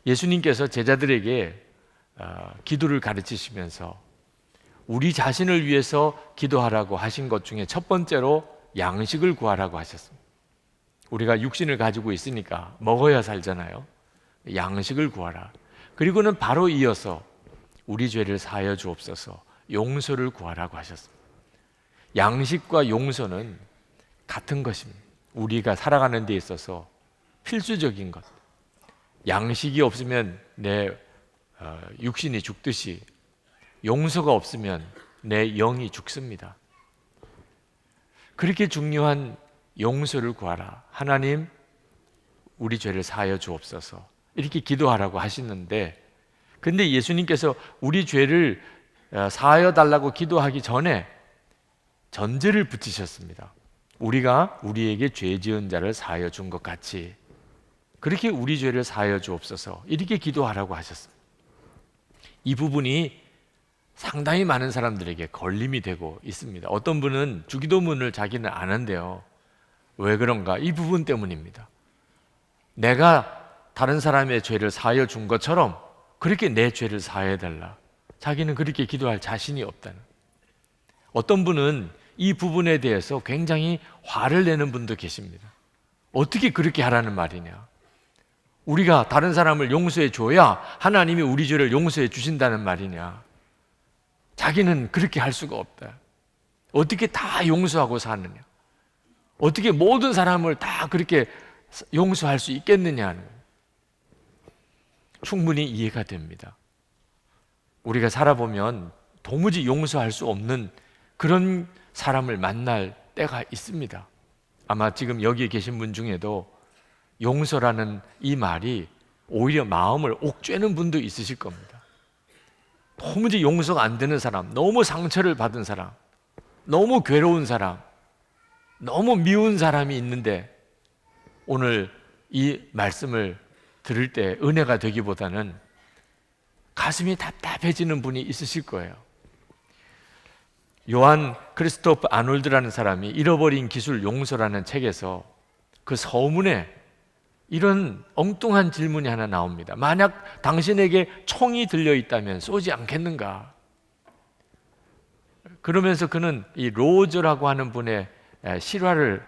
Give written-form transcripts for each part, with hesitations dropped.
예수님께서 제자들에게 기도를 가르치시면서 우리 자신을 위해서 기도하라고 하신 것 중에 첫 번째로 양식을 구하라고 하셨습니다. 우리가 육신을 가지고 있으니까 먹어야 살잖아요. 양식을 구하라. 그리고는 바로 이어서 우리 죄를 사하여 주옵소서, 용서를 구하라고 하셨습니다. 양식과 용서는 같은 것입니다. 우리가 살아가는 데 있어서 필수적인 것. 양식이 없으면 내 육신이 죽듯이 용서가 없으면 내 영이 죽습니다. 그렇게 중요한 용서를 구하라. 하나님, 우리 죄를 사하여 주옵소서. 이렇게 기도하라고 하시는데, 근데 예수님께서 우리 죄를 사하여 달라고 기도하기 전에 전제를 붙이셨습니다. 우리가 우리에게 죄 지은 자를 사하여 준 것 같이 그렇게 우리 죄를 사하여 주옵소서, 이렇게 기도하라고 하셨습니다. 이 부분이 상당히 많은 사람들에게 걸림이 되고 있습니다. 어떤 분은 주기도문을 자기는 안 한대요. 왜 그런가? 이 부분 때문입니다. 내가 다른 사람의 죄를 사하여 준 것처럼 그렇게 내 죄를 사하여 달라. 자기는 그렇게 기도할 자신이 없다는. 어떤 분은 이 부분에 대해서 굉장히 화를 내는 분도 계십니다. 어떻게 그렇게 하라는 말이냐? 우리가 다른 사람을 용서해 줘야 하나님이 우리 죄를 용서해 주신다는 말이냐? 자기는 그렇게 할 수가 없다. 어떻게 다 용서하고 사느냐? 어떻게 모든 사람을 다 그렇게 용서할 수 있겠느냐는 충분히 이해가 됩니다. 우리가 살아보면 도무지 용서할 수 없는 그런 사람을 만날 때가 있습니다. 아마 지금 여기 계신 분 중에도 용서라는 이 말이 오히려 마음을 옥죄는 분도 있으실 겁니다. 도무지 용서가 안 되는 사람, 너무 상처를 받은 사람, 너무 괴로운 사람, 너무 미운 사람이 있는데 오늘 이 말씀을 들을 때 은혜가 되기보다는 가슴이 답답해지는 분이 있으실 거예요. 요한 크리스토프 아놀드라는 사람이 잃어버린 기술 용서라는 책에서 그 서문에 이런 엉뚱한 질문이 하나 나옵니다. 만약 당신에게 총이 들려 있다면 쏘지 않겠는가? 그러면서 그는 이 로저라고 하는 분의 실화를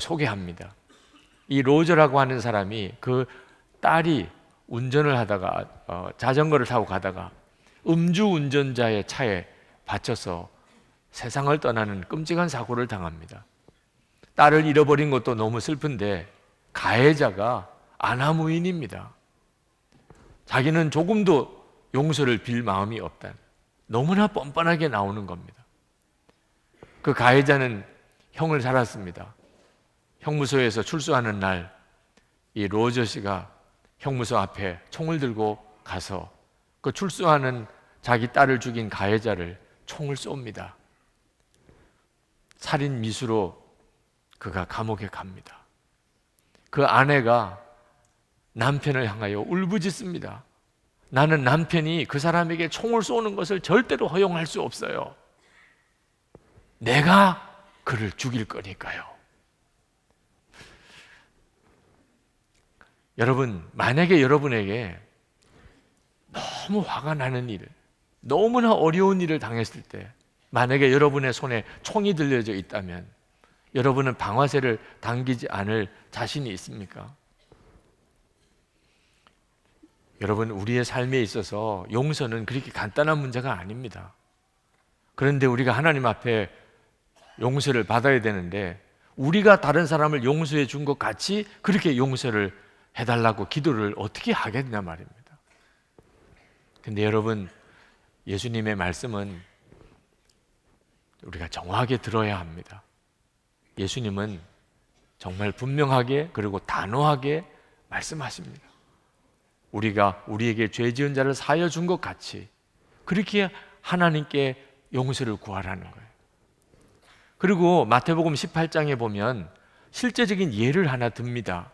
소개합니다. 이 로저라고 하는 사람이 그 딸이 운전을 하다가 자전거를 타고 가다가 음주운전자의 차에 받쳐서 세상을 떠나는 끔찍한 사고를 당합니다. 딸을 잃어버린 것도 너무 슬픈데 가해자가 아나무인입니다. 자기는 조금도 용서를 빌 마음이 없다. 너무나 뻔뻔하게 나오는 겁니다. 그 가해자는 형을 살았습니다. 형무소에서 출소하는 날 이 로저 씨가 형무소 앞에 총을 들고 가서 그 출소하는 자기 딸을 죽인 가해자를 총을 쏩니다. 살인 미수로 그가 감옥에 갑니다. 그 아내가 남편을 향하여 울부짖습니다. 나는 남편이 그 사람에게 총을 쏘는 것을 절대로 허용할 수 없어요. 내가 그를 죽일 거니까요. 여러분, 만약에 여러분에게 너무 화가 나는 일, 너무나 어려운 일을 당했을 때 만약에 여러분의 손에 총이 들려져 있다면 여러분은 방아쇠를 당기지 않을 자신이 있습니까? 여러분, 우리의 삶에 있어서 용서는 그렇게 간단한 문제가 아닙니다. 그런데 우리가 하나님 앞에 용서를 받아야 되는데 우리가 다른 사람을 용서해 준 것 같이 그렇게 용서를 해달라고 기도를 어떻게 하겠냐 말입니다. 근데 여러분, 예수님의 말씀은 우리가 정확하게 들어야 합니다. 예수님은 정말 분명하게 그리고 단호하게 말씀하십니다. 우리가 우리에게 죄 지은 자를 사하여 준 것 같이 그렇게 하나님께 용서를 구하라는 거예요. 그리고 마태복음 18장에 보면 실제적인 예를 하나 듭니다.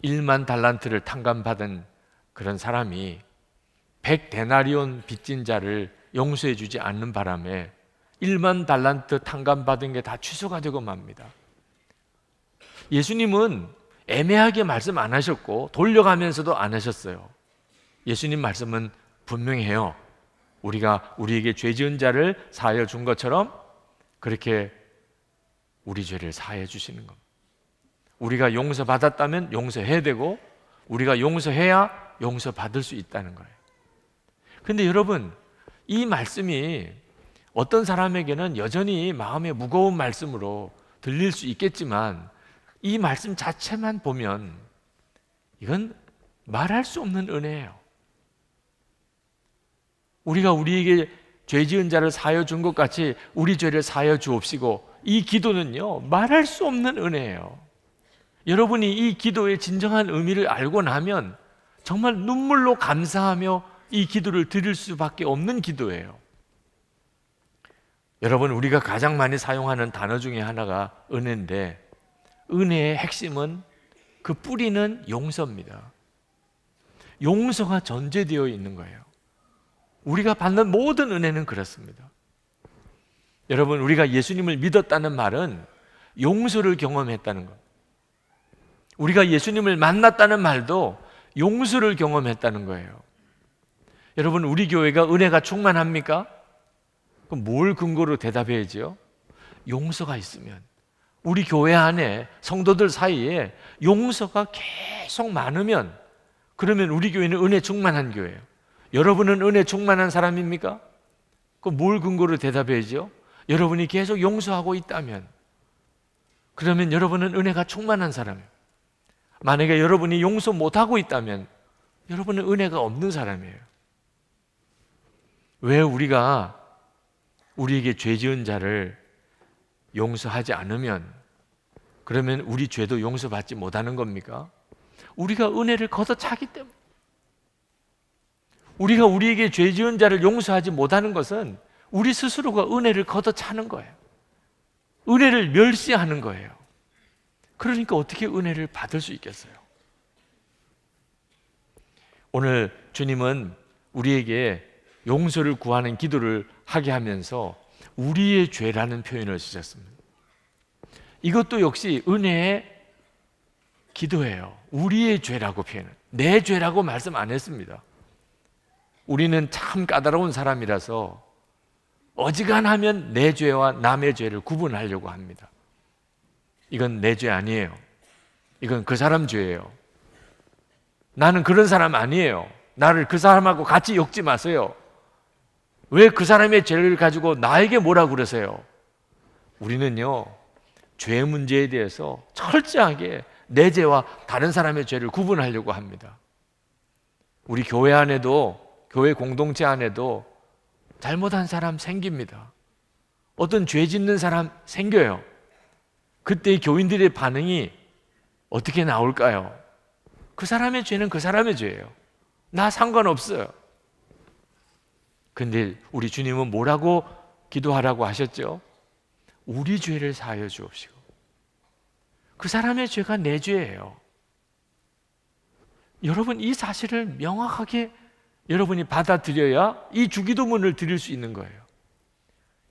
1만 달란트를 탕감받은 그런 사람이 100데나리온 빚진 자를 용서해 주지 않는 바람에 1만 달란트 탕감받은 게 다 취소가 되고 맙니다. 예수님은 애매하게 말씀 안 하셨고 돌려가면서도 안 하셨어요. 예수님 말씀은 분명히 해요. 우리가 우리에게 죄 지은 자를 사하여 준 것처럼 그렇게 우리 죄를 사하여 주시는 겁니다. 우리가 용서받았다면 용서해야 되고 우리가 용서해야 용서받을 수 있다는 거예요. 근데 여러분, 이 말씀이 어떤 사람에게는 여전히 마음에 무거운 말씀으로 들릴 수 있겠지만 이 말씀 자체만 보면 이건 말할 수 없는 은혜예요. 우리가 우리에게 죄 지은 자를 사하여 준 것 같이 우리 죄를 사하여 주옵시고, 이 기도는요 말할 수 없는 은혜예요. 여러분이 이 기도의 진정한 의미를 알고 나면 정말 눈물로 감사하며 이 기도를 드릴 수밖에 없는 기도예요. 여러분, 우리가 가장 많이 사용하는 단어 중에 하나가 은혜인데, 은혜의 핵심은, 그 뿌리는 용서입니다. 용서가 전제되어 있는 거예요. 우리가 받는 모든 은혜는 그렇습니다. 여러분, 우리가 예수님을 믿었다는 말은 용서를 경험했다는 것. 우리가 예수님을 만났다는 말도 용서를 경험했다는 거예요. 여러분, 우리 교회가 은혜가 충만합니까? 그럼 뭘 근거로 대답해야죠? 용서가 있으면, 우리 교회 안에 성도들 사이에 용서가 계속 많으면, 그러면 우리 교회는 은혜 충만한 교회예요. 여러분은 은혜 충만한 사람입니까? 그럼 뭘 근거로 대답해야죠? 여러분이 계속 용서하고 있다면, 그러면 여러분은 은혜가 충만한 사람이에요. 만약에 여러분이 용서 못하고 있다면 여러분은 은혜가 없는 사람이에요. 왜 우리가 우리에게 죄 지은 자를 용서하지 않으면, 그러면 우리 죄도 용서받지 못하는 겁니까? 우리가 은혜를 걷어차기 때문에. 우리가 우리에게 죄 지은 자를 용서하지 못하는 것은 우리 스스로가 은혜를 걷어차는 거예요. 은혜를 멸시하는 거예요. 그러니까 어떻게 은혜를 받을 수 있겠어요? 오늘 주님은 우리에게 용서를 구하는 기도를 하게 하면서 우리의 죄라는 표현을 쓰셨습니다. 이것도 역시 은혜의 기도예요. 우리의 죄라고 표현을, 내 죄라고 말씀 안 했습니다. 우리는 참 까다로운 사람이라서 어지간하면 내 죄와 남의 죄를 구분하려고 합니다. 이건 내 죄 아니에요. 이건 그 사람 죄예요. 나는 그런 사람 아니에요. 나를 그 사람하고 같이 엮지 마세요. 왜 그 사람의 죄를 가지고 나에게 뭐라 그러세요? 우리는요, 죄 문제에 대해서 철저하게 내 죄와 다른 사람의 죄를 구분하려고 합니다. 우리 교회 안에도, 교회 공동체 안에도 잘못한 사람 생깁니다. 어떤 죄 짓는 사람 생겨요. 그때 교인들의 반응이 어떻게 나올까요? 그 사람의 죄는 그 사람의 죄예요. 나 상관없어요. 근데 우리 주님은 뭐라고 기도하라고 하셨죠? 우리 죄를 사하여 주옵시고. 그 사람의 죄가 내 죄예요. 여러분, 이 사실을 명확하게 여러분이 받아들여야 이 주기도문을 드릴 수 있는 거예요.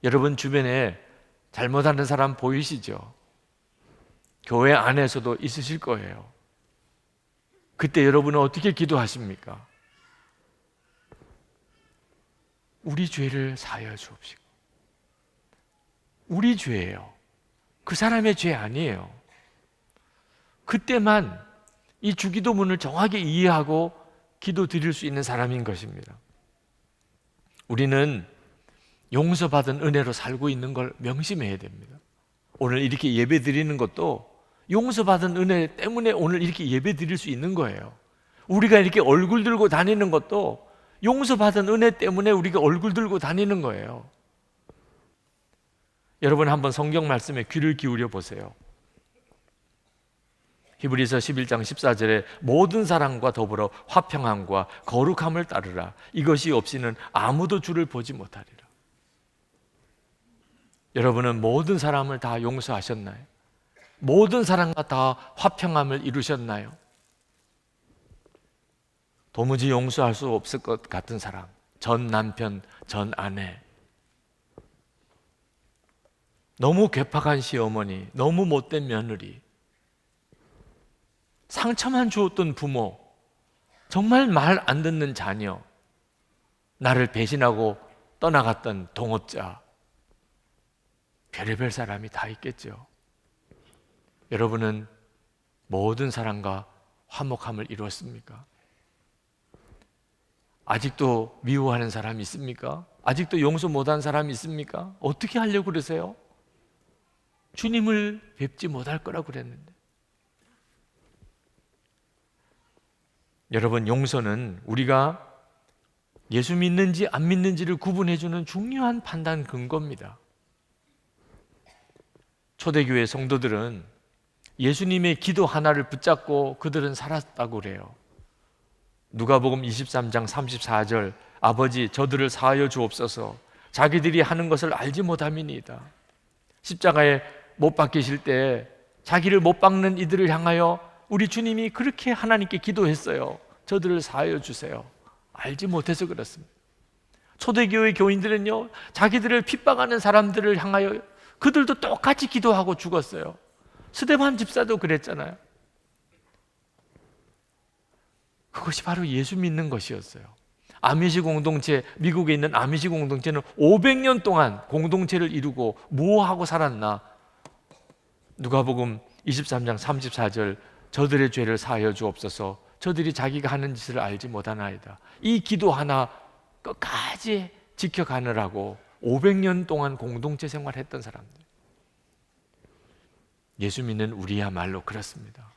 여러분 주변에 잘못하는 사람 보이시죠? 교회 안에서도 있으실 거예요. 그때 여러분은 어떻게 기도하십니까? 우리 죄를 사하여 주옵시고. 우리 죄예요. 그 사람의 죄 아니에요. 그때만 이 주기도문을 정확히 이해하고 기도 드릴 수 있는 사람인 것입니다. 우리는 용서받은 은혜로 살고 있는 걸 명심해야 됩니다. 오늘 이렇게 예배 드리는 것도 용서받은 은혜 때문에 오늘 이렇게 예배 드릴 수 있는 거예요. 우리가 이렇게 얼굴 들고 다니는 것도 용서받은 은혜 때문에 우리가 얼굴 들고 다니는 거예요. 여러분, 한번 성경 말씀에 귀를 기울여 보세요. 히브리서 11장 14절에 모든 사랑과 더불어 화평함과 거룩함을 따르라. 이것이 없이는 아무도 주를 보지 못하리라. 여러분은 모든 사람을 다 용서하셨나요? 모든 사람과 다 화평함을 이루셨나요? 도무지 용서할 수 없을 것 같은 사람, 전 남편, 전 아내, 너무 괴팍한 시어머니, 너무 못된 며느리, 상처만 주었던 부모, 정말 말 안 듣는 자녀, 나를 배신하고 떠나갔던 동업자, 별의별 사람이 다 있겠죠. 여러분은 모든 사람과 화목함을 이루었습니까? 아직도 미워하는 사람이 있습니까? 아직도 용서 못한 사람이 있습니까? 어떻게 하려고 그러세요? 주님을 뵙지 못할 거라고 그랬는데. 여러분, 용서는 우리가 예수 믿는지 안 믿는지를 구분해주는 중요한 판단 근거입니다. 초대교회 성도들은 예수님의 기도 하나를 붙잡고 그들은 살았다고 그래요. 누가복음 23장 34절, 아버지 저들을 사하여 주옵소서, 자기들이 하는 것을 알지 못함이니이다. 십자가에 못 박히실 때 자기를 못 박는 이들을 향하여 우리 주님이 그렇게 하나님께 기도했어요. 저들을 사하여 주세요. 알지 못해서 그렇습니다. 초대교회 교인들은요, 자기들을 핍박하는 사람들을 향하여 그들도 똑같이 기도하고 죽었어요. 스데반 집사도 그랬잖아요. 그것이 바로 예수 믿는 것이었어요. 아미시 공동체, 미국에 있는 아미시 공동체는 500년 동안 공동체를 이루고 무엇하고 살았나? 누가복음 23장 34절, 저들의 죄를 사하여 주옵소서, 저들이 자기가 하는 짓을 알지 못하나이다. 이 기도 하나 끝까지 지켜가느라고 500년 동안 공동체 생활했던 사람들. 예수 믿는 우리야말로 그렇습니다.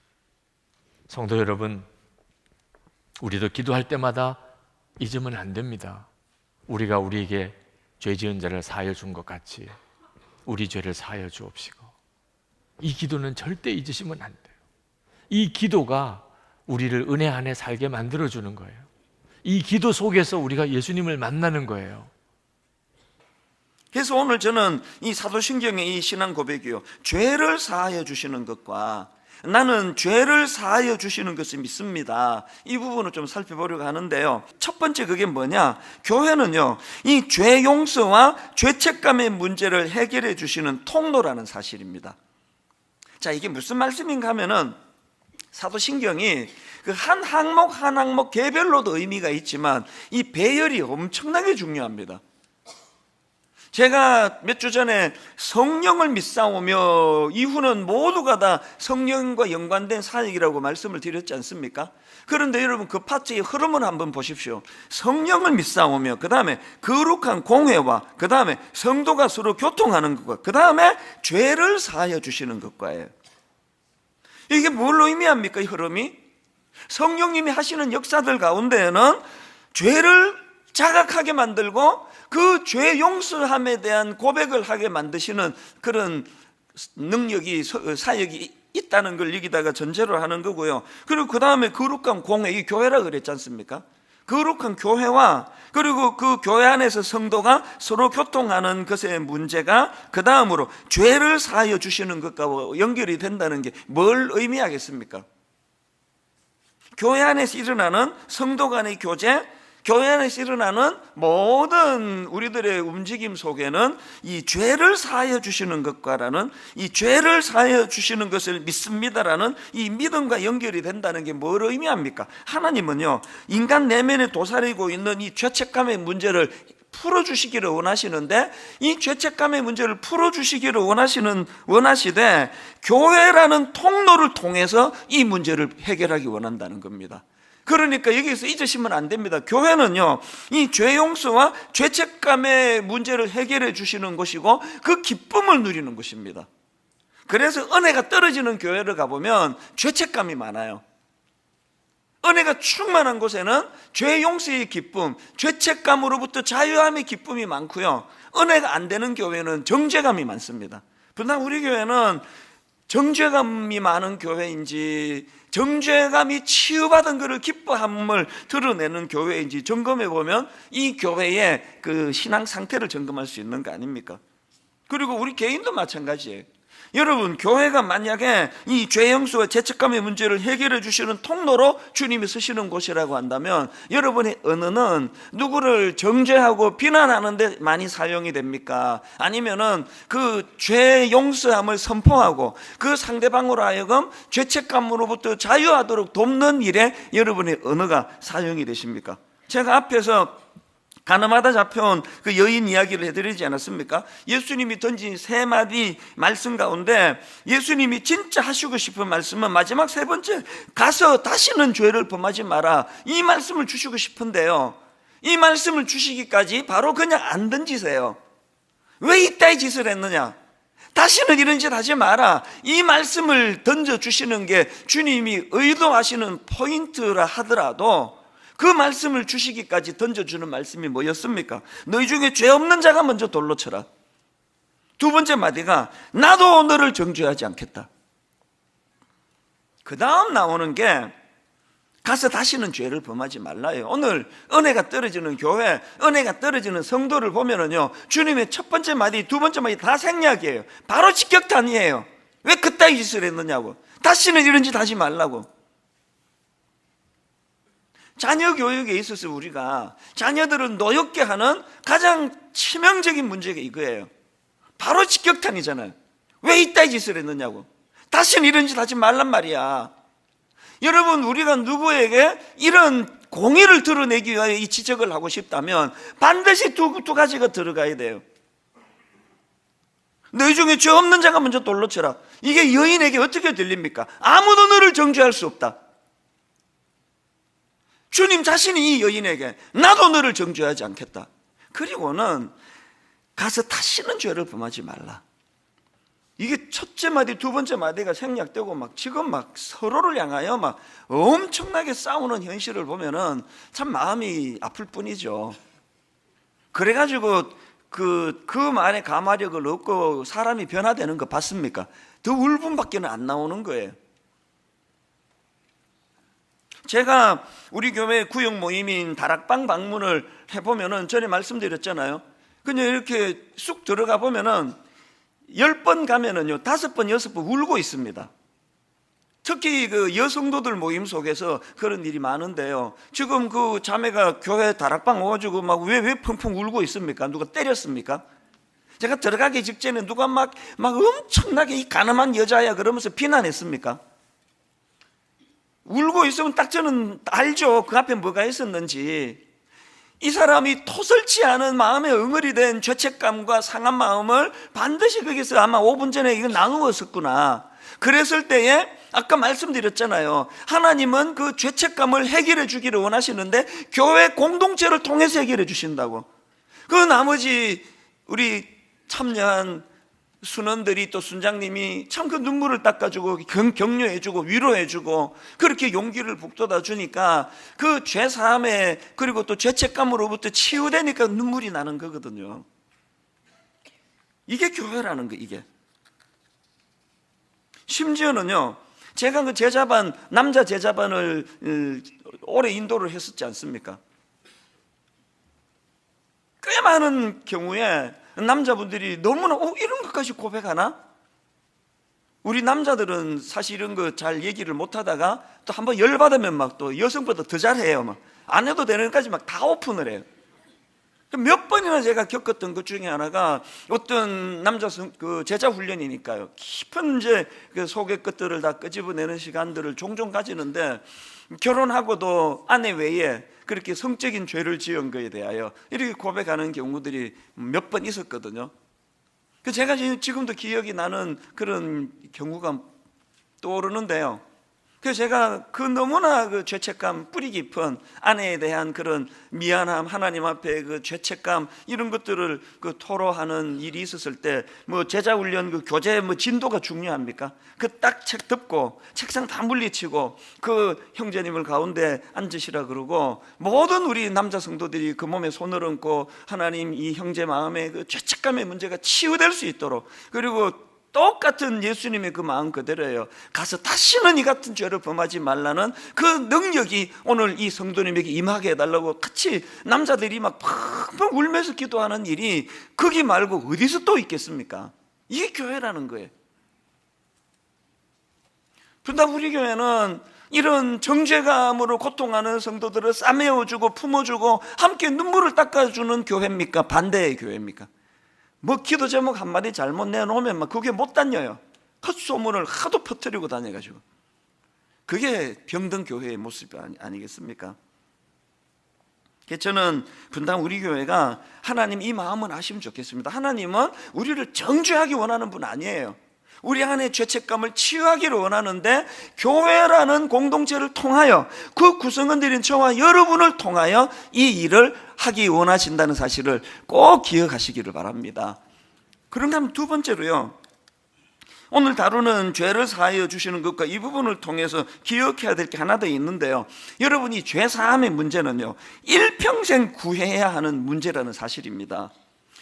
성도 여러분, 우리도 기도할 때마다 잊으면 안 됩니다. 우리가 우리에게 죄 지은 자를 사하여 준 것 같이 우리 죄를 사하여 주옵시고. 이 기도는 절대 잊으시면 안 돼요. 이 기도가 우리를 은혜 안에 살게 만들어주는 거예요. 이 기도 속에서 우리가 예수님을 만나는 거예요. 그래서 오늘 저는 이 사도신경의 이 신앙 고백이요, 죄를 사하여 주시는 것과 나는 죄를 사하여 주시는 것을 믿습니다, 이 부분을 좀 살펴보려고 하는데요. 첫 번째, 그게 뭐냐? 교회는요, 이 죄 용서와 죄책감의 문제를 해결해 주시는 통로라는 사실입니다. 자, 이게 무슨 말씀인가 하면은 사도신경이 그 한 항목 한 항목 개별로도 의미가 있지만 이 배열이 엄청나게 중요합니다. 제가 몇 주 전에 성령을 믿사오며 이후는 모두가 다 성령과 연관된 사역이라고 말씀을 드렸지 않습니까? 그런데 여러분, 그 파트의 흐름을 한번 보십시오. 성령을 믿사오며, 그 다음에 거룩한 공회와, 그 다음에 성도가 서로 교통하는 것과, 그 다음에 죄를 사하여 주시는 것과예요. 이게 뭘 의미합니까? 이 흐름이 성령님이 하시는 역사들 가운데에는 죄를 자각하게 만들고 그 죄 용서함에 대한 고백을 하게 만드시는 그런 능력이, 사역이 있다는 걸 여기다가 전제로 하는 거고요. 그리고 그 다음에 거룩한 공회, 이 교회라 그랬지 않습니까? 거룩한 교회와, 그리고 그 교회 안에서 성도가 서로 교통하는 것의 문제가 그 다음으로 죄를 사하여 주시는 것과 연결이 된다는 게 뭘 의미하겠습니까? 교회 안에서 일어나는 성도 간의 교제, 교회 안에서 일어나는 모든 우리들의 움직임 속에는 이 죄를 사하여 주시는 것과라는, 이 죄를 사하여 주시는 것을 믿습니다라는 이 믿음과 연결이 된다는 게 뭘 의미합니까? 하나님은요, 인간 내면에 도사리고 있는 이 죄책감의 문제를 풀어주시기를 원하시는데, 이 죄책감의 문제를 풀어주시기를 원하시되 교회라는 통로를 통해서 이 문제를 해결하기 원한다는 겁니다. 그러니까 여기서 잊으시면 안 됩니다. 교회는요, 이 죄 용서와 죄책감의 문제를 해결해 주시는 것이고 그 기쁨을 누리는 것입니다. 그래서 은혜가 떨어지는 교회를 가보면 죄책감이 많아요. 은혜가 충만한 곳에는 죄 용서의 기쁨, 죄책감으로부터 자유함의 기쁨이 많고요, 은혜가 안 되는 교회는 정죄감이 많습니다. 그러나 우리 교회는 정죄감이 많은 교회인지 정죄감이 치유받은 것을 기뻐함을 드러내는 교회인지 점검해 보면 이 교회의 그 신앙 상태를 점검할 수 있는 거 아닙니까? 그리고 우리 개인도 마찬가지예요. 여러분, 교회가 만약에 이 죄 용서와 죄책감의 문제를 해결해 주시는 통로로 주님이 쓰시는 곳이라고 한다면 여러분의 언어는 누구를 정죄하고 비난하는 데 많이 사용이 됩니까? 아니면은 그 죄 용서함을 선포하고 그 상대방으로 하여금 죄책감으로부터 자유하도록 돕는 일에 여러분의 언어가 사용이 되십니까? 제가 앞에서 가늠하다 잡혀온 그 여인 이야기를 해드리지 않았습니까? 예수님이 던진 세 마디 말씀 가운데 예수님이 진짜 하시고 싶은 말씀은 마지막 세 번째, 가서 다시는 죄를 범하지 마라, 이 말씀을 주시고 싶은데요, 이 말씀을 주시기까지 바로 그냥 안 던지세요. 왜 이따위 짓을 했느냐? 다시는 이런 짓 하지 마라, 이 말씀을 던져주시는 게 주님이 의도하시는 포인트라 하더라도 그 말씀을 주시기까지 던져주는 말씀이 뭐였습니까? 너희 중에 죄 없는 자가 먼저 돌로 쳐라. 두 번째 마디가 나도 너를 정죄하지 않겠다. 그 다음 나오는 게 가서 다시는 죄를 범하지 말라요. 오늘 은혜가 떨어지는 교회, 은혜가 떨어지는 성도를 보면은요, 주님의 첫 번째 마디, 두 번째 마디 다 생략이에요. 바로 직격탄이에요. 왜 그따위 짓을 했느냐고. 다시는 이런 짓 하지 말라고. 자녀 교육에 있어서 우리가 자녀들을 노엽게 하는 가장 치명적인 문제가 이거예요. 바로 직격탄이잖아요. 왜 이따위 짓을 했느냐고. 다시는 이런 짓 하지 말란 말이야. 여러분, 우리가 누구에게 이런 공의를 드러내기 위하여 이 지적을 하고 싶다면 반드시 두 가지가 들어가야 돼요. 너희 중에 죄 없는 자가 먼저 돌로 쳐라. 이게 여인에게 어떻게 들립니까? 아무도 너를 정죄할 수 없다. 주님 자신이 이 여인에게 나도 너를 정죄하지 않겠다. 그리고는 가서 다시는 죄를 범하지 말라. 이게 첫째 마디, 두 번째 마디가 생략되고 지금 서로를 향하여 엄청나게 싸우는 현실을 보면은 참 마음이 아플 뿐이죠. 그래가지고 그 말에 가마력을 얻고 사람이 변화되는 거 봤습니까? 더 울분밖에는 안 나오는 거예요. 제가 우리 교회 구역 모임인 다락방 방문을 해보면은 전에 말씀드렸잖아요. 그냥 이렇게 쑥 들어가 보면은 10번 가면은요 5번, 6번 울고 있습니다. 특히 그 여성도들 모임 속에서 그런 일이 많은데요. 지금 그 자매가 교회 다락방 와가지고 왜 펑펑 울고 있습니까? 누가 때렸습니까? 제가 들어가기 직전에 누가 막 엄청나게 이 가늠한 여자야 그러면서 비난했습니까? 울고 있으면 딱 저는 알죠. 그 앞에 뭐가 있었는지. 이 사람이 토설치 않은 마음에 응어리 된 죄책감과 상한 마음을 반드시 거기서 아마 5분 전에 이거 나누었었구나. 그랬을 때에 아까 말씀드렸잖아요. 하나님은 그 죄책감을 해결해 주기를 원하시는데 교회 공동체를 통해서 해결해 주신다고. 그 나머지 우리 참여한 순원들이 또 순장님이 참 그 눈물을 닦아주고 격려해주고 위로해주고 그렇게 용기를 북돋아 주니까 그 죄사함에 그리고 또 죄책감으로부터 치유되니까 눈물이 나는 거거든요. 이게 교회라는 거. 이게 심지어는요, 제가 그 제자반, 남자 제자반을 오래 인도를 했었지 않습니까? 꽤 많은 경우에 남자분들이 너무나 이런 것까지 고백하나? 우리 남자들은 사실 이런 거 잘 얘기를 못하다가 또 한번 열받으면 또 여성보다 더 잘해요. 안 해도 되는 것까지 다 오픈을 해요. 몇 번이나 제가 겪었던 것 중에 하나가 어떤 남자 그 제자 훈련이니까요. 깊은 이제 그 속의 것들을 다 끄집어내는 시간들을 종종 가지는데 결혼하고도 아내 외에 그렇게 성적인 죄를 지은 것에 대하여 이렇게 고백하는 경우들이 몇 번 있었거든요. 제가 지금도 기억이 나는 그런 경우가 떠오르는데요. 그래서 제가 그 너무나 그 죄책감, 뿌리 깊은 아내에 대한 그런 미안함, 하나님 앞에 그 죄책감 이런 것들을 그 토로하는 일이 있었을 때 제자 훈련 그 교재 진도가 중요합니까? 그 딱 책 덮고 책상 다 물리치고 그 형제님을 가운데 앉으시라 그러고 모든 우리 남자 성도들이 그 몸에 손을 얹고 하나님 이 형제 마음에 그 죄책감의 문제가 치유될 수 있도록, 그리고 똑같은 예수님의 그 마음 그대로예요. 가서 다시는 이 같은 죄를 범하지 말라는 그 능력이 오늘 이 성도님에게 임하게 해달라고 같이 남자들이 펑펑 울면서 기도하는 일이 거기 말고 어디서 또 있겠습니까? 이게 교회라는 거예요. 분당 우리 교회는 이런 정죄감으로 고통하는 성도들을 싸매어주고 품어주고 함께 눈물을 닦아주는 교회입니까? 반대의 교회입니까? 뭐 기도 제목 한마디 잘못 내놓으면 막 그게 못 다녀요. 헛소문을 하도 퍼뜨리고 다녀가지고. 그게 병든 교회의 모습이 아니겠습니까? 저는 분당 우리 교회가 하나님 이 마음은 아시면 좋겠습니다. 하나님은 우리를 정죄하기 원하는 분 아니에요. 우리 안에 죄책감을 치유하기를 원하는데 교회라는 공동체를 통하여 그 구성원들인 저와 여러분을 통하여 이 일을 하기 원하신다는 사실을 꼭 기억하시기를 바랍니다. 그런가 하면 두 번째로요, 오늘 다루는 죄를 사하여 주시는 것과 이 부분을 통해서 기억해야 될 게 하나 더 있는데요, 여러분이 죄 사함의 문제는요 일평생 구해야 하는 문제라는 사실입니다.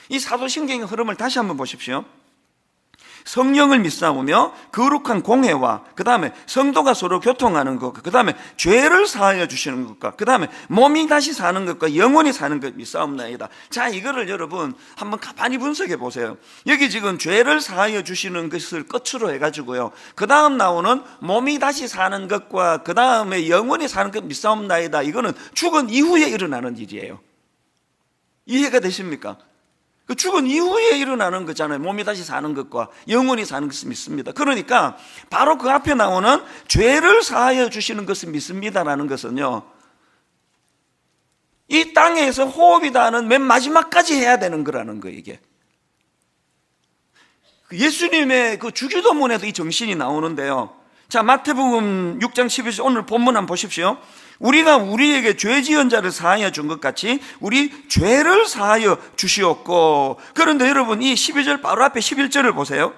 이 사도신경의 흐름을 다시 한번 보십시오. 성령을 믿사오며 거룩한 공회와 그 다음에 성도가 서로 교통하는 것과 그 다음에 죄를 사하여 주시는 것과 그 다음에 몸이 다시 사는 것과 영원히 사는 것 믿사옵나이다. 자, 이거를 여러분 한번 가만히 분석해 보세요. 여기 지금 죄를 사하여 주시는 것을 끝으로 해가지고요, 그 다음 나오는 몸이 다시 사는 것과 그 다음에 영원히 사는 것 믿사옵나이다, 이거는 죽은 이후에 일어나는 일이에요. 이해가 되십니까? 그 죽은 이후에 일어나는 거잖아요. 몸이 다시 사는 것과 영원히 사는 것을 믿습니다. 그러니까 바로 그 앞에 나오는 죄를 사하여 주시는 것을 믿습니다라는 것은요, 이 땅에서 호흡이 닿는 맨 마지막까지 해야 되는 거라는 거예요. 이게 예수님의 그 주기도문에도 이 정신이 나오는데요. 자, 마태복음 6장 11절 오늘 본문 한번 보십시오. 우리가 우리에게 죄 지은 자를 사하여 준 것 같이 우리 죄를 사하여 주시옵고. 그런데 여러분 이 12절 바로 앞에 11절을 보세요.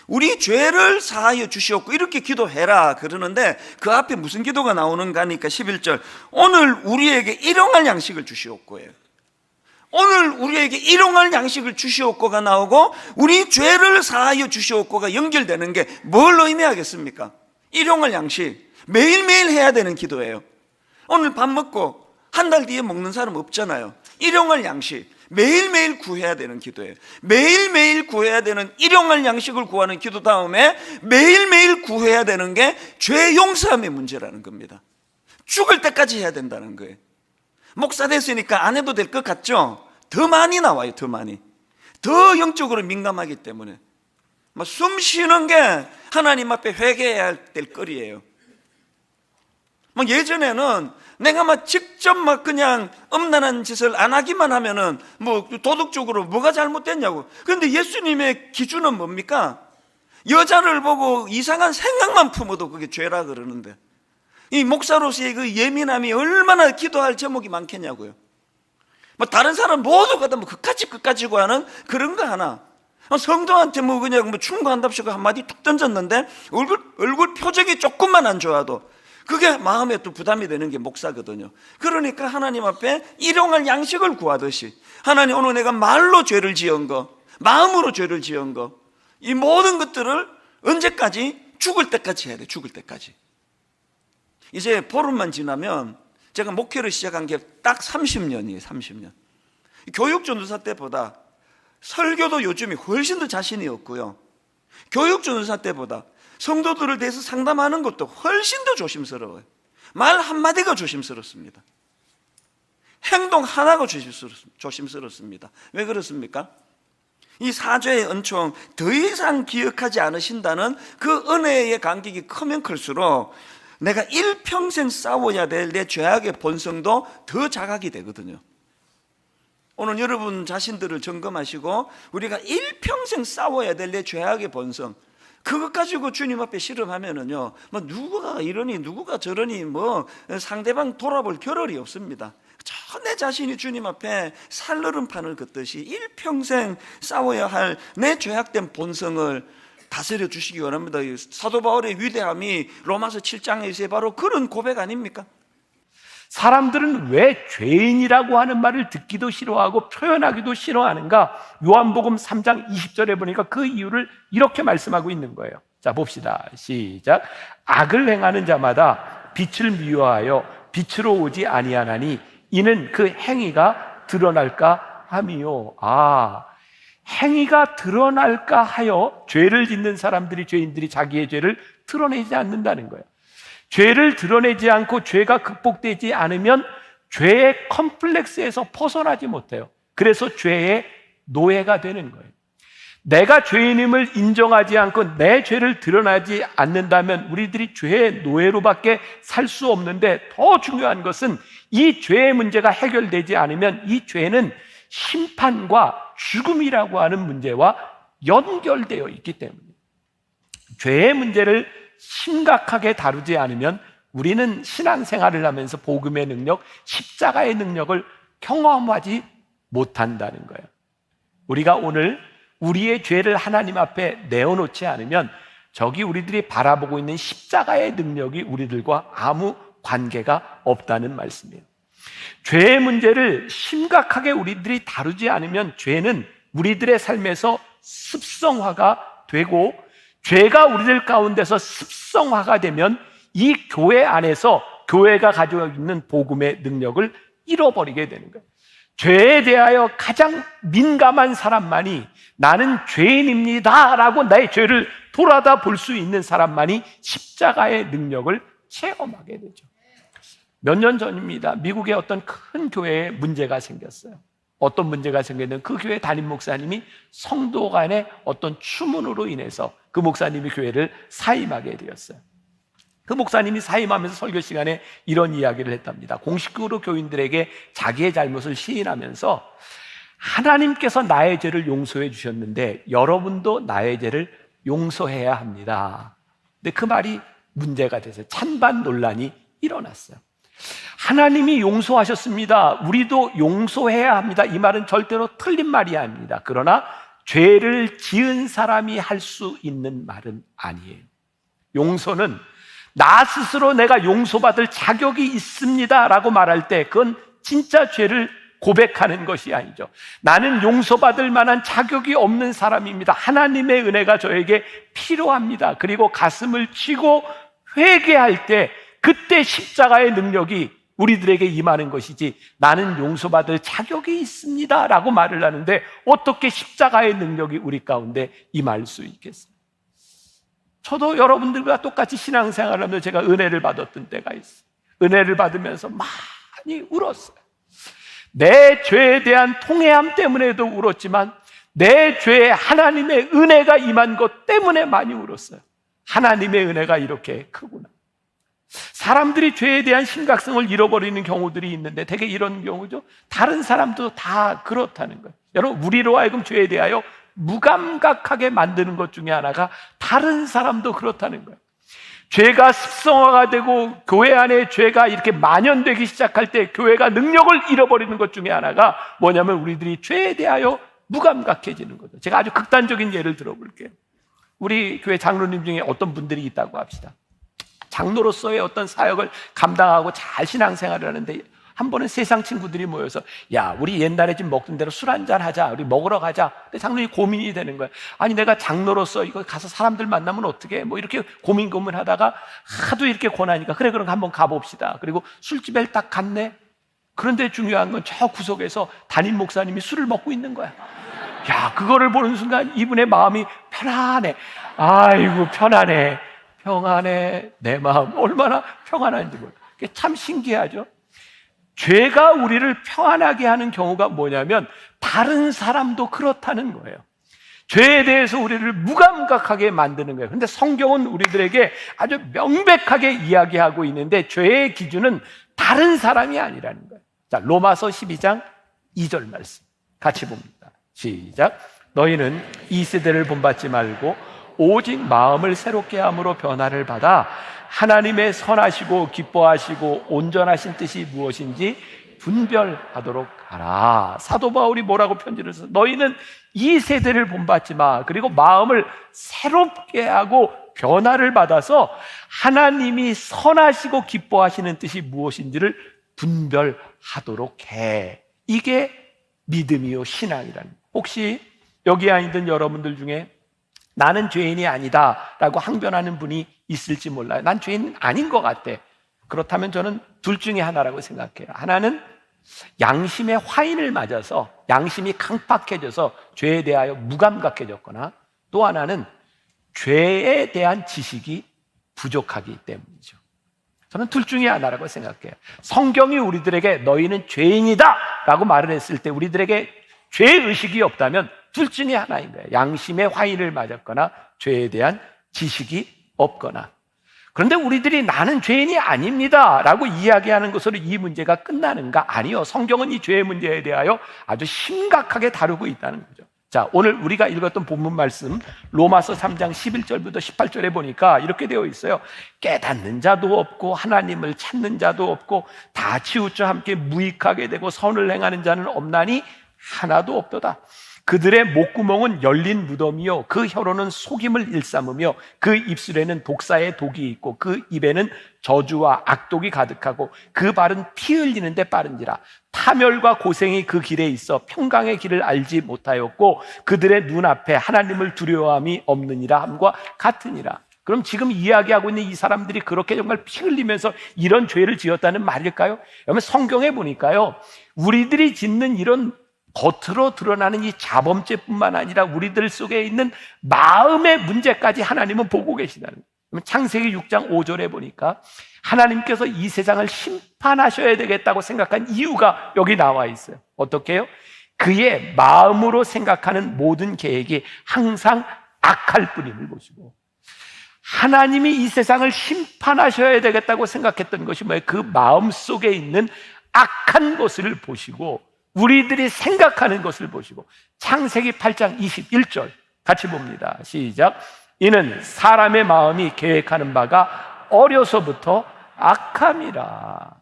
우리 죄를 사하여 주시옵고 이렇게 기도해라 그러는데 그 앞에 무슨 기도가 나오는가 하니까 11절 오늘 우리에게 일용할 양식을 주시옵고예요. 오늘 우리에게 일용할 양식을 주시옵고가 나오고 우리 죄를 사하여 주시옵고가 연결되는 게 뭘 의미하겠습니까? 일용할 양식, 매일매일 해야 되는 기도예요. 오늘 밥 먹고 한 달 뒤에 먹는 사람 없잖아요. 일용할 양식, 매일매일 구해야 되는 기도예요. 매일매일 구해야 되는 일용할 양식을 구하는 기도 다음에 매일매일 구해야 되는 게 죄 용서함의 문제라는 겁니다. 죽을 때까지 해야 된다는 거예요. 목사 됐으니까 안 해도 될 것 같죠? 더 많이 나와요. 더 많이. 더 영적으로 민감하기 때문에 숨 쉬는 게 하나님 앞에 회개해야 될 거리예요. 예전에는 내가 직접 그냥 엄난한 짓을 안 하기만 하면은 도덕적으로 뭐가 잘못됐냐고. 그런데 예수님의 기준은 뭡니까? 여자를 보고 이상한 생각만 품어도 그게 죄라 그러는데 이 목사로서의 그 예민함이 얼마나 기도할 제목이 많겠냐고요. 다른 사람 모두가 다 끝까지 구하는 그런 거 하나. 성도한테 그냥 충고한답시고 한마디 툭 던졌는데 얼굴 표정이 조금만 안 좋아도 그게 마음에 또 부담이 되는 게 목사거든요. 그러니까 하나님 앞에 일용할 양식을 구하듯이 하나님 오늘 내가 말로 죄를 지은 거, 마음으로 죄를 지은 거, 이 모든 것들을 언제까지? 죽을 때까지 해야 돼. 죽을 때까지. 이제 보름만 지나면 제가 목회를 시작한 게 딱 30년이에요. 30년. 교육전도사 때보다 설교도 요즘에 훨씬 더 자신이 없고요, 교육전도사 때보다 성도들을 대해서 상담하는 것도 훨씬 더 조심스러워요. 말 한마디가 조심스럽습니다. 행동 하나가 조심스럽습니다. 왜 그렇습니까? 이 사죄의 은총 더 이상 기억하지 않으신다는 그 은혜의 간격이 크면 클수록 내가 일평생 싸워야 될 내 죄악의 본성도 더 자각이 되거든요. 오늘 여러분 자신들을 점검하시고 우리가 일평생 싸워야 될 내 죄악의 본성, 그것 가지고 주님 앞에 실험하면은요, 누구가 이러니 누구가 저러니 상대방 돌아볼 겨를이 없습니다. 내 자신이 주님 앞에 살얼음판을 긋듯이 일평생 싸워야 할 내 죄악된 본성을 다스려 주시기 원합니다. 사도 바울의 위대함이 로마서 7장에서 바로 그런 고백 아닙니까? 사람들은 왜 죄인이라고 하는 말을 듣기도 싫어하고 표현하기도 싫어하는가? 요한복음 3장 20절에 보니까 그 이유를 이렇게 말씀하고 있는 거예요. 자, 봅시다. 시작. 악을 행하는 자마다 빛을 미워하여 빛으로 오지 아니하나니 이는 그 행위가 드러날까 함이요. 행위가 드러날까 하여 죄를 짓는 사람들이, 죄인들이 자기의 죄를 드러내지 않는다는 거예요. 죄를 드러내지 않고 죄가 극복되지 않으면 죄의 컴플렉스에서 벗어나지 못해요. 그래서 죄의 노예가 되는 거예요. 내가 죄인임을 인정하지 않고 내 죄를 드러나지 않는다면 우리들이 죄의 노예로밖에 살 수 없는데, 더 중요한 것은 이 죄의 문제가 해결되지 않으면 이 죄는 심판과 죽음이라고 하는 문제와 연결되어 있기 때문에, 죄의 문제를 심각하게 다루지 않으면 우리는 신앙생활을 하면서 복음의 능력, 십자가의 능력을 경험하지 못한다는 거예요. 우리가 오늘 우리의 죄를 하나님 앞에 내어놓지 않으면 저기 우리들이 바라보고 있는 십자가의 능력이 우리들과 아무 관계가 없다는 말씀이에요. 죄의 문제를 심각하게 우리들이 다루지 않으면 죄는 우리들의 삶에서 습성화가 되고, 죄가 우리들 가운데서 습성화가 되면 이 교회 안에서 교회가 가지고 있는 복음의 능력을 잃어버리게 되는 거예요. 죄에 대하여 가장 민감한 사람만이, 나는 죄인입니다 라고 나의 죄를 돌아다 볼 수 있는 사람만이 십자가의 능력을 체험하게 되죠. 몇 년 전입니다. 미국의 어떤 큰 교회에 문제가 생겼어요. 어떤 문제가 생겼냐면 그 교회 담임 목사님이 성도 간의 어떤 추문으로 인해서 그 목사님이 교회를 사임하게 되었어요. 그 목사님이 사임하면서 설교 시간에 이런 이야기를 했답니다. 공식적으로 교인들에게 자기의 잘못을 시인하면서, 하나님께서 나의 죄를 용서해 주셨는데 여러분도 나의 죄를 용서해야 합니다. 근데 그 말이 문제가 돼서 찬반 논란이 일어났어요. 하나님이 용서하셨습니다. 우리도 용서해야 합니다. 이 말은 절대로 틀린 말이 아닙니다. 그러나 죄를 지은 사람이 할 수 있는 말은 아니에요. 용서는 나 스스로 내가 용서받을 자격이 있습니다 라고 말할 때 그건 진짜 죄를 고백하는 것이 아니죠. 나는 용서받을 만한 자격이 없는 사람입니다. 하나님의 은혜가 저에게 필요합니다. 그리고 가슴을 치고 회개할 때, 그때 십자가의 능력이 우리들에게 임하는 것이지, 나는 용서받을 자격이 있습니다 라고 말을 하는데 어떻게 십자가의 능력이 우리 가운데 임할 수 있겠어요? 저도 여러분들과 똑같이 신앙생활을 하면서 제가 은혜를 받았던 때가 있어요. 은혜를 받으면서 많이 울었어요. 내 죄에 대한 통회함 때문에도 울었지만 내 죄에 하나님의 은혜가 임한 것 때문에 많이 울었어요. 하나님의 은혜가 이렇게 크구나. 사람들이 죄에 대한 심각성을 잃어버리는 경우들이 있는데 대개 이런 경우죠. 다른 사람도 다 그렇다는 거예요. 여러분, 우리로 하여금 죄에 대하여 무감각하게 만드는 것 중에 하나가 다른 사람도 그렇다는 거예요. 죄가 습성화가 되고 교회 안에 죄가 이렇게 만연되기 시작할 때 교회가 능력을 잃어버리는 것 중에 하나가 뭐냐면 우리들이 죄에 대하여 무감각해지는 거죠. 제가 아주 극단적인 예를 들어볼게요. 우리 교회 장로님 중에 어떤 분들이 있다고 합시다. 장로로서의 어떤 사역을 감당하고 잘 신앙생활을 하는데 한 번은 세상 친구들이 모여서, 야, 우리 옛날에 좀 먹던 대로 술 한잔 하자, 우리 먹으러 가자. 근데 장로님이 고민이 되는 거예요. 아니, 내가 장로로서 이거 가서 사람들 만나면 어떻게, 뭐 이렇게 고민하다가 하도 이렇게 권하니까, 그래, 그럼 한번 가봅시다. 그리고 술집에 딱 갔네. 그런데 중요한 건 저 구석에서 담임 목사님이 술을 먹고 있는 거야. 야, 그거를 보는 순간 이분의 마음이 편안해. 아이고, 편안해. 평안해. 내 마음 얼마나 평안한지 몰라. 그게 참 신기하죠. 죄가 우리를 평안하게 하는 경우가 뭐냐면 다른 사람도 그렇다는 거예요. 죄에 대해서 우리를 무감각하게 만드는 거예요. 그런데 성경은 우리들에게 아주 명백하게 이야기하고 있는데 죄의 기준은 다른 사람이 아니라는 거예요. 자, 로마서 12장 2절 말씀 같이 봅니다. 시작. 너희는 이 세대를 본받지 말고 오직 마음을 새롭게 함으로 변화를 받아 하나님의 선하시고 기뻐하시고 온전하신 뜻이 무엇인지 분별하도록 하라. 사도 바울이 뭐라고 편지를 써서, 너희는 이 세대를 본받지 마. 그리고 마음을 새롭게 하고 변화를 받아서 하나님이 선하시고 기뻐하시는 뜻이 무엇인지를 분별하도록 해. 이게 믿음이요 신앙이라는. 혹시 여기 앉은 여러분들 중에 나는 죄인이 아니다 라고 항변하는 분이 있을지 몰라요. 난 죄인 아닌 것 같아. 그렇다면 저는 둘 중에 하나라고 생각해요. 하나는 양심의 화인을 맞아서 양심이 강팍해져서 죄에 대하여 무감각해졌거나, 또 하나는 죄에 대한 지식이 부족하기 때문이죠. 저는 둘 중에 하나라고 생각해요. 성경이 우리들에게 너희는 죄인이다 라고 말을 했을 때 우리들에게 죄의식이 없다면 둘 중에 하나인 거예요. 양심의 화인을 맞았거나 죄에 대한 지식이 없거나. 그런데 우리들이 나는 죄인이 아닙니다 라고 이야기하는 것으로 이 문제가 끝나는가? 아니요. 성경은 이 죄의 문제에 대하여 아주 심각하게 다루고 있다는 거죠. 자, 오늘 우리가 읽었던 본문 말씀 로마서 3장 11절부터 18절에 보니까 이렇게 되어 있어요. 깨닫는 자도 없고 하나님을 찾는 자도 없고 다 치우쳐 함께 무익하게 되고 선을 행하는 자는 없나니 하나도 없도다. 그들의 목구멍은 열린 무덤이요 그 혀로는 속임을 일삼으며 그 입술에는 독사의 독이 있고 그 입에는 저주와 악독이 가득하고 그 발은 피 흘리는데 빠른지라. 타멸과 고생이 그 길에 있어 평강의 길을 알지 못하였고 그들의 눈앞에 하나님을 두려워함이 없느니라 함과 같으니라. 그럼 지금 이야기하고 있는 이 사람들이 그렇게 정말 피 흘리면서 이런 죄를 지었다는 말일까요? 여러분 성경에 보니까요 우리들이 짓는 이런 겉으로 드러나는 이 자범죄뿐만 아니라 우리들 속에 있는 마음의 문제까지 하나님은 보고 계시다는 거예요. 창세기 6장 5절에 보니까 하나님께서 이 세상을 심판하셔야 되겠다고 생각한 이유가 여기 나와 있어요. 어떻게 해요? 그의 마음으로 생각하는 모든 계획이 항상 악할 뿐임을 보시고 하나님이 이 세상을 심판하셔야 되겠다고 생각했던 것이 뭐예요? 그 마음 속에 있는 악한 것을 보시고 우리들이 생각하는 것을 보시고 창세기 8장 21절 같이 봅니다. 시작. 이는 사람의 마음이 계획하는 바가 어려서부터 악함이라.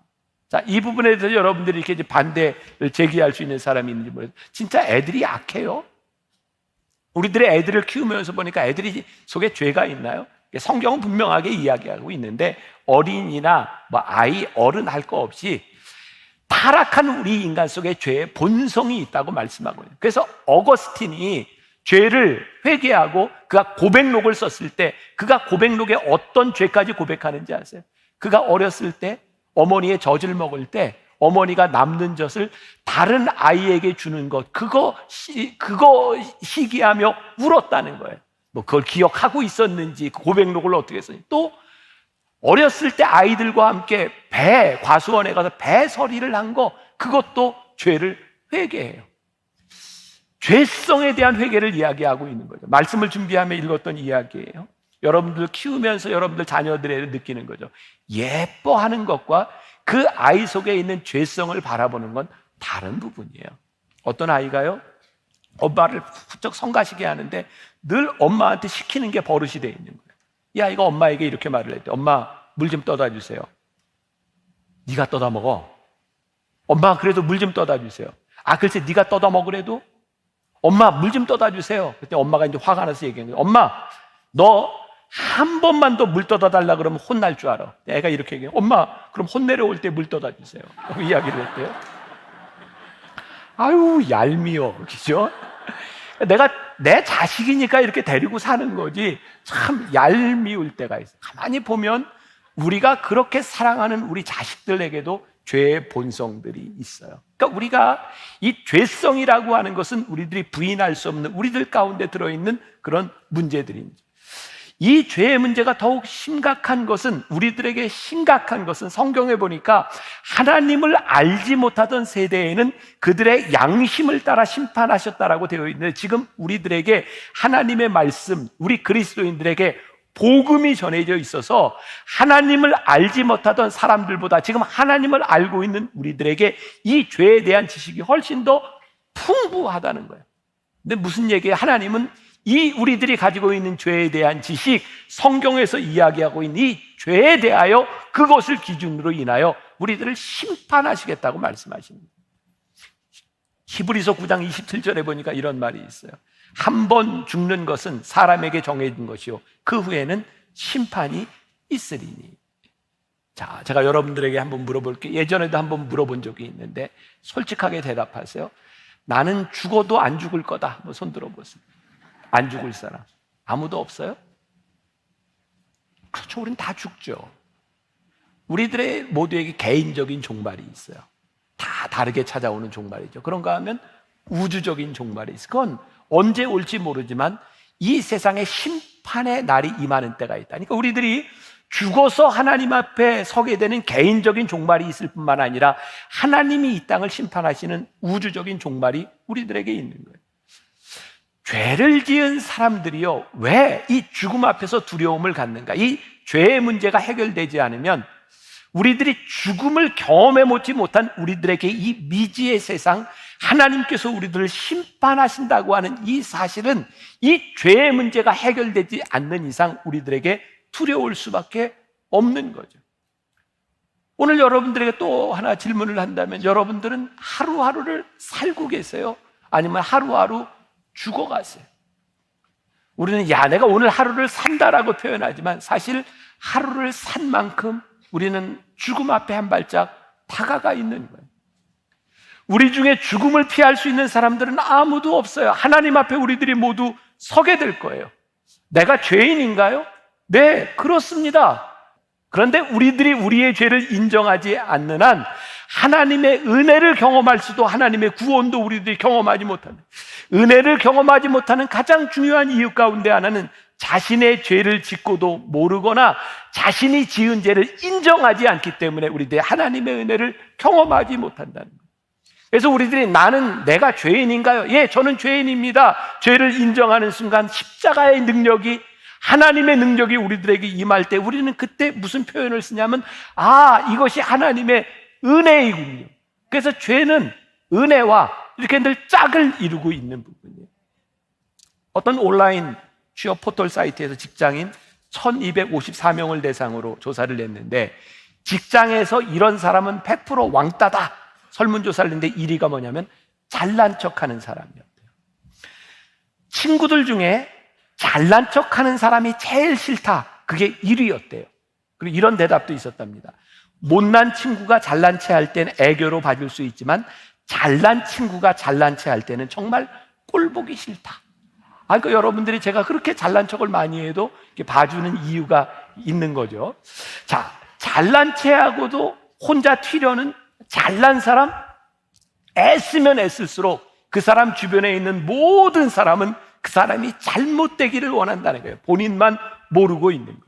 자, 이 부분에 대해서 여러분들이 이렇게 반대를 제기할 수 있는 사람이 있는지 모르겠어요. 진짜 애들이 악해요? 우리들의 애들을 키우면서 보니까 애들이 속에 죄가 있나요? 성경은 분명하게 이야기하고 있는데 어린이나 아이, 어른 할 거 없이 타락한 우리 인간 속에 죄의 본성이 있다고 말씀하고 있어요. 그래서 어거스틴이 죄를 회개하고 그가 고백록을 썼을 때 그가 고백록에 어떤 죄까지 고백하는지 아세요? 그가 어렸을 때 어머니의 젖을 먹을 때 어머니가 남는 젖을 다른 아이에게 주는 것 그거 시기하며 울었다는 거예요. 그걸 기억하고 있었는지 그 고백록을 어떻게 썼는지 또 어렸을 때 아이들과 함께 과수원에 가서 배설이를 한 거 그것도 죄를 회개해요. 죄성에 대한 회개를 이야기하고 있는 거죠. 말씀을 준비하며 읽었던 이야기예요. 여러분들 키우면서 여러분들 자녀들에게 느끼는 거죠. 예뻐하는 것과 그 아이 속에 있는 죄성을 바라보는 건 다른 부분이에요. 어떤 아이가요? 엄마를 훌쩍 성가시게 하는데 늘 엄마한테 시키는 게 버릇이 돼 있는 거예요. 이 아이가 엄마에게 이렇게 말을 했대. 엄마, 물 좀 떠다 주세요. 네가 떠다 먹어. 엄마, 그래도 물 좀 떠다 주세요. 아, 글쎄 네가 떠다 먹으래도 엄마, 물 좀 떠다 주세요. 그때 엄마가 이제 화가 나서 얘기한 거예요. 엄마, 너 한 번만 더 물 떠다 달라 그러면 혼날 줄 알아. 애가 이렇게 얘기해요. 엄마, 그럼 혼내려 올 때 물 떠다 주세요. 라고 이야기를 했대요. 아유, 얄미워. 그죠? 내가 내 자식이니까 이렇게 데리고 사는 거지 참 얄미울 때가 있어요. 가만히 보면 우리가 그렇게 사랑하는 우리 자식들에게도 죄의 본성들이 있어요. 그러니까 우리가 이 죄성이라고 하는 것은 우리들이 부인할 수 없는 우리들 가운데 들어있는 그런 문제들입니다. 이 죄의 문제가 더욱 심각한 것은 우리들에게 심각한 것은 성경에 보니까 하나님을 알지 못하던 세대에는 그들의 양심을 따라 심판하셨다라고 되어 있는데 지금 우리들에게 하나님의 말씀, 우리 그리스도인들에게 복음이 전해져 있어서 하나님을 알지 못하던 사람들보다 지금 하나님을 알고 있는 우리들에게 이 죄에 대한 지식이 훨씬 더 풍부하다는 거예요. 근데 무슨 얘기예요? 하나님은 이 우리들이 가지고 있는 죄에 대한 지식, 성경에서 이야기하고 있는 이 죄에 대하여 그것을 기준으로 인하여 우리들을 심판하시겠다고 말씀하십니다. 히브리서 9장 27절에 보니까 이런 말이 있어요. 한 번 죽는 것은 사람에게 정해진 것이요 그 후에는 심판이 있으리니. 자, 제가 여러분들에게 한번 물어볼게요. 예전에도 한번 물어본 적이 있는데 솔직하게 대답하세요. 나는 죽어도 안 죽을 거다. 한번 손 들어보세요. 안 죽을 사람 아무도 없어요? 그렇죠. 우린 다 죽죠. 우리들의 모두에게 개인적인 종말이 있어요. 다 다르게 찾아오는 종말이죠. 그런가 하면 우주적인 종말이 있어요. 그건 언제 올지 모르지만 이 세상에 심판의 날이 임하는 때가 있다. 그러니까 우리들이 죽어서 하나님 앞에 서게 되는 개인적인 종말이 있을 뿐만 아니라 하나님이 이 땅을 심판하시는 우주적인 종말이 우리들에게 있는 거예요. 죄를 지은 사람들이요, 왜 이 죽음 앞에서 두려움을 갖는가? 이 죄의 문제가 해결되지 않으면 우리들이 죽음을 경험해 보지 못한 우리들에게 이 미지의 세상, 하나님께서 우리들을 심판하신다고 하는 이 사실은 이 죄의 문제가 해결되지 않는 이상 우리들에게 두려울 수밖에 없는 거죠. 오늘 여러분들에게 또 하나 질문을 한다면, 여러분들은 하루하루를 살고 계세요? 아니면 하루하루 죽어가세요? 우리는 야, 내가 오늘 하루를 산다라고 표현하지만 사실 하루를 산 만큼 우리는 죽음 앞에 한 발짝 다가가 있는 거예요. 우리 중에 죽음을 피할 수 있는 사람들은 아무도 없어요. 하나님 앞에 우리들이 모두 서게 될 거예요. 내가 죄인인가요? 네, 그렇습니다. 그런데 우리들이 우리의 죄를 인정하지 않는 한 하나님의 은혜를 경험할 수도, 하나님의 구원도 우리들이 경험하지 못하는, 은혜를 경험하지 못하는 가장 중요한 이유 가운데 하나는 자신의 죄를 짓고도 모르거나 자신이 지은 죄를 인정하지 않기 때문에 우리들이 하나님의 은혜를 경험하지 못한다는 거예요. 그래서 우리들이 나는 내가 죄인인가요? 예, 저는 죄인입니다. 죄를 인정하는 순간 십자가의 능력이, 하나님의 능력이 우리들에게 임할 때 우리는 그때 무슨 표현을 쓰냐면, 아, 이것이 하나님의 은혜이군요. 그래서 죄는 은혜와 이렇게 늘 짝을 이루고 있는 부분이에요. 어떤 온라인 취업 포털 사이트에서 직장인 1254명을 대상으로 조사를 냈는데, 직장에서 이런 사람은 100% 왕따다 설문조사를 했는데 1위가 뭐냐면 잘난 척하는 사람이었대요. 친구들 중에 잘난 척하는 사람이 제일 싫다, 그게 1위였대요. 그리고 이런 대답도 있었답니다. 못난 친구가 잘난 체 할 때는 애교로 봐줄 수 있지만 잘난 친구가 잘난 체 할 때는 정말 꼴보기 싫다. 그러니까 여러분들이 제가 그렇게 잘난 척을 많이 해도 봐주는 이유가 있는 거죠. 자, 잘난 체하고도 혼자 튀려는 잘난 사람, 애쓰면 애쓸수록 그 사람 주변에 있는 모든 사람은 그 사람이 잘못되기를 원한다는 거예요. 본인만 모르고 있는 거예요.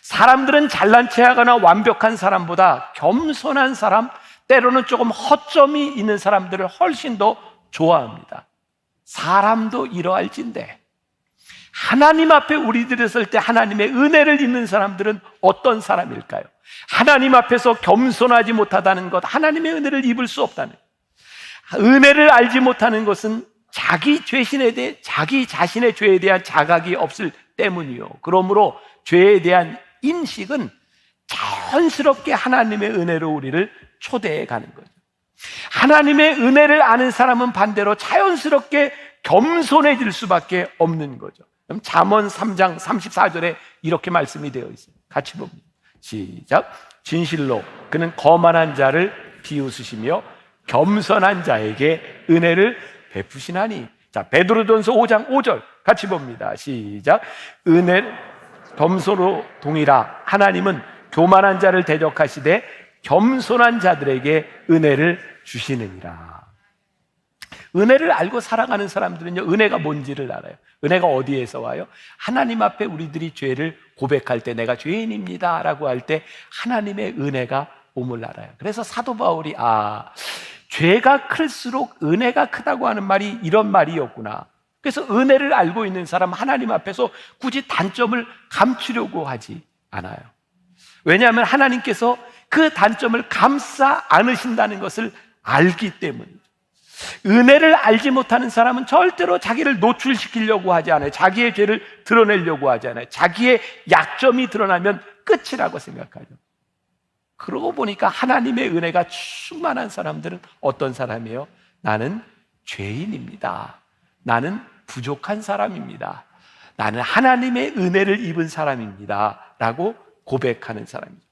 사람들은 잘난 체하거나 완벽한 사람보다 겸손한 사람, 때로는 조금 허점이 있는 사람들을 훨씬 더 좋아합니다. 사람도 이러할진데 하나님 앞에 우리들이 설 때 하나님의 은혜를 입는 사람들은 어떤 사람일까요? 하나님 앞에서 겸손하지 못하다는 것, 하나님의 은혜를 입을 수 없다는 것. 은혜를 알지 못하는 것은 자기 죄신에 대해, 자기 자신의 죄에 대한 자각이 없을 때문이요. 그러므로 죄에 대한 인식은 자연스럽게 하나님의 은혜로 우리를 초대해 가는 거죠. 하나님의 은혜를 아는 사람은 반대로 자연스럽게 겸손해질 수밖에 없는 거죠. 그럼 잠언 3장 34절에 이렇게 말씀이 되어 있어요. 같이 봅니다. 시작. 진실로 그는 거만한 자를 비웃으시며 겸손한 자에게 은혜를 베푸시나니. 자, 베드로전서 5장 5절 같이 봅니다. 시작. 은혜 겸손으로 동일하 하나님은 교만한 자를 대적하시되 겸손한 자들에게 은혜를 주시느니라. 은혜를 알고 살아가는 사람들은요, 은혜가 뭔지를 알아요. 은혜가 어디에서 와요? 하나님 앞에 우리들이 죄를 고백할 때, 내가 죄인입니다 라고 할 때 하나님의 은혜가 옴을 알아요. 그래서 사도 바울이 죄가 클수록 은혜가 크다고 하는 말이 이런 말이었구나. 그래서 은혜를 알고 있는 사람, 하나님 앞에서 굳이 단점을 감추려고 하지 않아요. 왜냐하면 하나님께서 그 단점을 감싸 안으신다는 것을 알기 때문이죠. 은혜를 알지 못하는 사람은 절대로 자기를 노출시키려고 하지 않아요. 자기의 죄를 드러내려고 하지 않아요. 자기의 약점이 드러나면 끝이라고 생각하죠. 그러고 보니까 하나님의 은혜가 충만한 사람들은 어떤 사람이에요? 나는 죄인입니다. 나는 부족한 사람입니다. 나는 하나님의 은혜를 입은 사람입니다 라고 고백하는 사람이죠.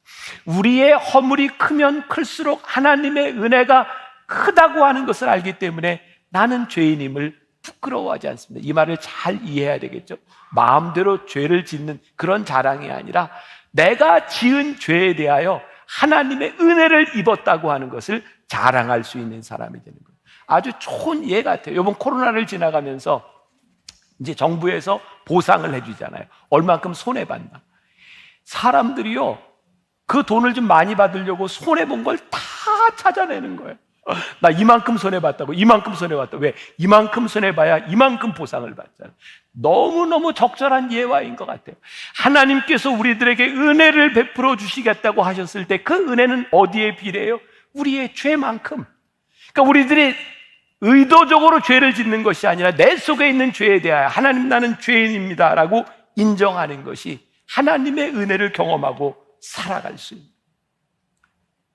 우리의 허물이 크면 클수록 하나님의 은혜가 크다고 하는 것을 알기 때문에 나는 죄인임을 부끄러워하지 않습니다. 이 말을 잘 이해해야 되겠죠. 마음대로 죄를 짓는 그런 자랑이 아니라 내가 지은 죄에 대하여 하나님의 은혜를 입었다고 하는 것을 자랑할 수 있는 사람이 되는 거예요. 아주 좋은 예 같아요. 이번 코로나를 지나가면서 이제 정부에서 보상을 해주잖아요. 얼만큼 손해봤나. 사람들이요, 그 돈을 좀 많이 받으려고 손해본 걸 다 찾아내는 거예요. 나 이만큼 손해봤다고, 이만큼 손해봤다고. 왜? 이만큼 손해봐야 이만큼 보상을 받잖아. 너무너무 적절한 예화인 것 같아요. 하나님께서 우리들에게 은혜를 베풀어 주시겠다고 하셨을 때 그 은혜는 어디에 비례해요? 우리의 죄만큼. 그러니까 우리들이 의도적으로 죄를 짓는 것이 아니라 내 속에 있는 죄에 대하여 하나님, 나는 죄인입니다 라고 인정하는 것이 하나님의 은혜를 경험하고 살아갈 수 있는